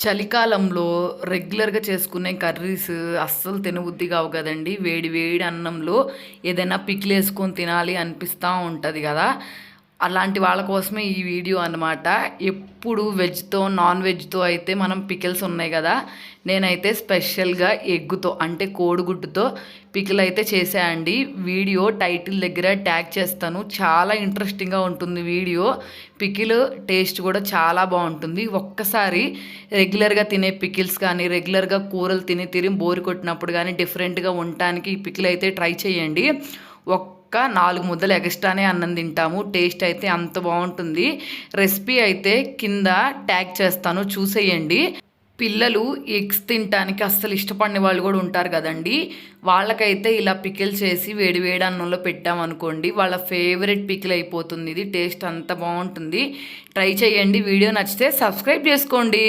చలికాలంలో రెగ్యులర్‌గా చేసుకునే కర్రీస్ అస్సలు తినబుద్ధి కావు కదండీ! వేడి వేడి అన్నంలో ఏదైనా పికిలేసుకొని తినాలి అనిపిస్తా ఉంటది గదా! అలాంటి వాళ్ళ కోసమే ఈ వీడియో అన్నమాట. ఎప్పుడు వెజ్‌తో, నాన్ వెజ్‌తో అయితే మనం పికిల్స్ ఉన్నాయి గదా! నేనైతే స్పెషల్‌గా ఎగ్గుతో అంటే కోడిగుడ్డుతో పికిల్ అయితే చేశా అండి. వీడియో టైటిల్ దగ్గర ట్యాగ్ చేస్తాను. చాలా ఇంట్రెస్టింగ్‌గా ఉంటుంది వీడియో. పికిల్ టేస్ట్ కూడా చాలా బావుంటుంది. ఒక్కసారి రెగ్యులర్‌గా తినే పికిల్స్ కానీ, రెగ్యులర్‌గా కూరలు తిని తిని బోర్ కొట్టినప్పుడు గానీ, డిఫరెంట్‌గా ఉండటానికి ఈ పికిల్ అయితే ట్రై చేయండి. ఒక్క 4 ముద్దలు ఎగస్ట్రానే అన్నం తింటాము. టేస్ట్ అయితే అంత బావుంటుంది. రెసిపీ అయితే కింద ట్యాగ్ చేస్తాను చూసేయండి. పిల్లలు ఎగ్స్ తినటానికి అస్సలు ఇష్టపడని వాళ్ళు కూడా ఉంటారు కదండీ! వాళ్ళకైతే ఇలా పికిల్ చేసి వేడి వేడి అన్నంలో పెట్టామనుకోండి, వాళ్ళ ఫేవరెట్ పికిల్ అయిపోతుంది ఇది. టేస్ట్ అంత బావుంటుంది. ట్రై చేయండి. వీడియో నచ్చితే సబ్స్క్రైబ్ చేసుకోండి.